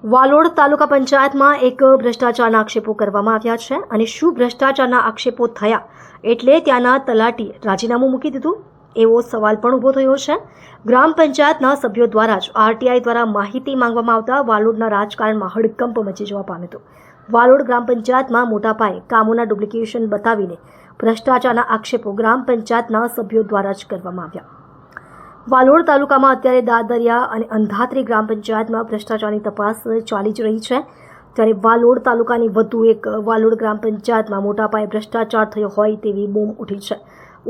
વાલોડ તાલુકા પંચાયતમાં એક ભ્રષ્ટાચારના આક્ષેપો કરવામાં આવ્યા છે અને શું ભ્રષ્ટાચારના આક્ષેપો થયા એટલે ત્યાંના તલાટીએ રાજીનામું મૂકી દીધું એવો સવાલ પણ ઊભો થયો છે। ગ્રામ પંચાયતના સભ્યો દ્વારા જ આરટીઆઈ દ્વારા માહિતી માંગવામાં આવતા વાલોડના રાજકારણમાં હડકંપ મચી જવા પામ્યો હતો। વાલોડ ગ્રામ પંચાયતમાં મોટા પાયે કામોના ડુપ્લિકેશન બતાવીને ભ્રષ્ટાચારના આક્ષેપો ગ્રામ પંચાયતના સભ્યો દ્વારા જ કરવામાં આવ્યા। વાલોડ તાલુકામાં અત્યારે દાદરિયા અને અંધાત્રી ગ્રામ પંચાયતમાં ભ્રષ્ટાચારની તપાસ ચાલી જ રહી છે, ત્યારે વાલોડ તાલુકાની વધુ એક વાલોડ ગ્રામ પંચાયતમાં મોટા પાયે ભ્રષ્ટાચાર થયો હોય તેવી બૂમ ઉઠી છે।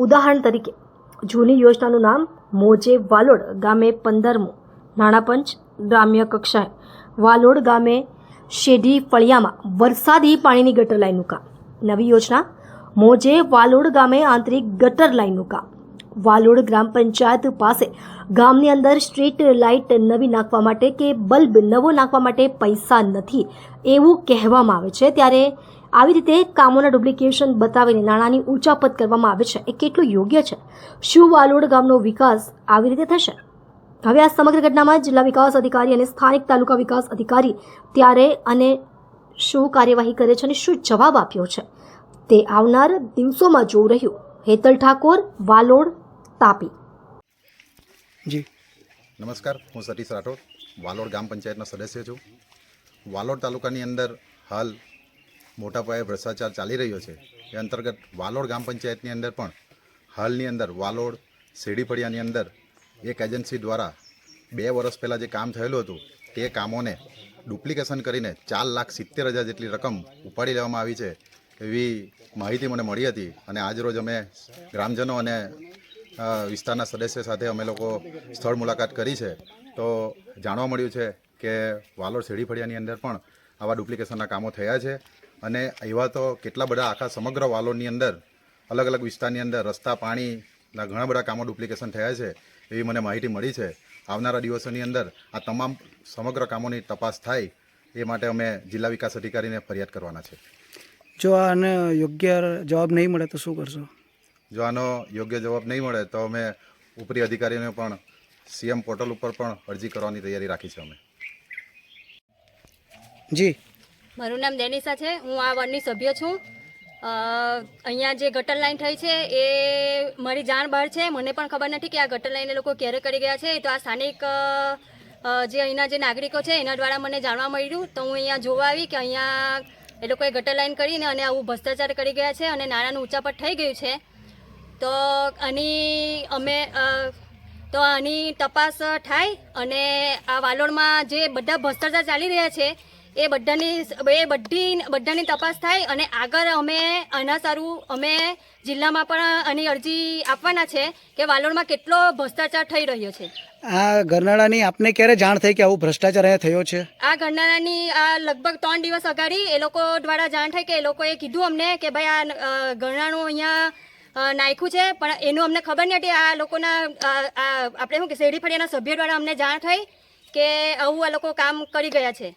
ઉદાહરણ તરીકે જૂની યોજનાનું નામ મોજે વાલોડ ગામે 15મું નાણાપંચ ગ્રામ્ય કક્ષાએ, વાલોડ ગામે શેઢી ફળિયામાં વરસાદી પાણીની ગટર લાઇનનું કામ, નવી યોજના મોજે વાલોડ ગામે આંતરિક ગટર લાઇનનું કામ, વાલોડ ગ્રામ પંચાયત પાસે ગામની અંદર સ્ટ્રીટ લાઇટ નવી નાખવા માટે કે બલ્બ નવો નાખવા માટે પૈસા નથી એવું કહેવામાં આવે છે, ત્યારે આવી રીતે કામોના ડુપ્લિકેશન બતાવીને નાણાંની ઉચાપત કરવામાં આવે છે એ કેટલું યોગ્ય છે? શું વાલોડ ગામનો વિકાસ આવી રીતે થશે? હવે આ સમગ્ર ઘટનામાં જિલ્લા વિકાસ અધિકારી અને સ્થાનિક તાલુકા વિકાસ અધિકારી ત્યારે અને શું કાર્યવાહી કરે છે અને શું જવાબ આપ્યો છે તે આવનાર દિવસોમાં જોવું રહ્યું। હેતલ ઠાકોર, વાલોડ, તાપી। જી નમસ્કાર, હું સતીશ રાઠોડ, વાલોડ ગ્રામ પંચાયતનો સદસ્ય છું। વાલોડ તાલુકાની અંદર હાલ મોટા પાયે ભ્રષ્ટાચાર ચાલી રહ્યો છે, એ અંતર્ગત વાલોડ ગ્રામ પંચાયતની અંદર પણ હાલની અંદર વાલોડ શેરડી ફળિયાની અંદર એક એજન્સી દ્વારા 2 વર્ષ પહેલાં જે કામ થયેલું હતું તે કામોને ડુપ્લિકેશન કરીને 4,70,000 જેટલી રકમ ઉપાડી લેવામાં આવી છે એવી માહિતી મને મળી હતી અને આજરોજ અમે ગ્રામજનો અને વિસ્તારના સદસ્ય સાથે અમે લોકો સ્થળ મુલાકાત કરી છે, તો જાણવા મળ્યું છે કે વાલોડ શેરડી ફળિયાની અંદર પણ આવા ડુપ્લિકેશનના કામો થયા છે અને એવા તો કેટલા બધા આખા સમગ્ર વાલોડની અંદર અલગ અલગ વિસ્તારની અંદર રસ્તા, પાણીના ઘણા બધા કામો ડુપ્લિકેશન થયા છે એવી મને માહિતી મળી છે। આવનારા દિવસોની અંદર આ તમામ સમગ્ર કામોની તપાસ થાય એ માટે અમે જિલ્લા વિકાસ અધિકારીને ફરિયાદ કરવાના છે। જો આને યોગ્ય જવાબ નહીં મળે તો શું કરશો? જો આનો યોગ્ય જવાબ નહીં મળે તો અમે ઉપરી અધિકારીઓને પણ સીએમ પોર્ટલ ઉપર પણ અરજી કરવાની તૈયારી રાખી છે અમે। જી, મારું નામ ડેનિસા છે, હું આ વોર્ડની સભ્ય છું। અહીંયા જે ગટર લાઈન થઈ છે એ મારી જાણ બહાર છે, મને પણ ખબર નથી કે આ ગટર લાઈન એ લોકો ક્યારે કરી ગયા છે, તો આ સ્થાનિક જે અહીંના જે નાગરિકો છે એના દ્વારા મને જાણવા મળ્યું, તો હું અહીંયા જોવા આવી કે અહીંયા એ લોકોએ ગટર લાઈન કરીને અને આવું ભ્રષ્ટાચાર કરી ગયા છે અને નાણાંનું ઉચાપત થઈ ગયું છે। તો આની તપાસ થાય અને આ વાલોડમાં જે બધા ભ્રષ્ટાચાર ચાલી રહ્યા છે એ બધાની તપાસ થાય અને આગળ અમે આના સારું અમે જિલ્લામાં પણ આની અરજી આપવાના છે કે વાલોડમાં કેટલો ભ્રષ્ટાચાર થઈ રહ્યો છે। આ ગરનાળાની આપને ક્યારે જાણ થઈ કે આવું ભ્રષ્ટાચાર અહીંયા થયો છે? આ ગરનાળાની આ લગભગ 3 દિવસ અગાડી એ લોકો દ્વારા જાણ થઈ કે એ લોકોએ કીધું અમને કે ભાઈ આ ગરનાળું અહીંયા નાખ્યું છે, પણ એનું અમને ખબર નહીં હતી। આ લોકોના આપણે શું કે શેરડી ફળિયાના સભ્યો દ્વારા અમને જાણ થઈ કે આવું આ લોકો કામ કરી ગયા છે।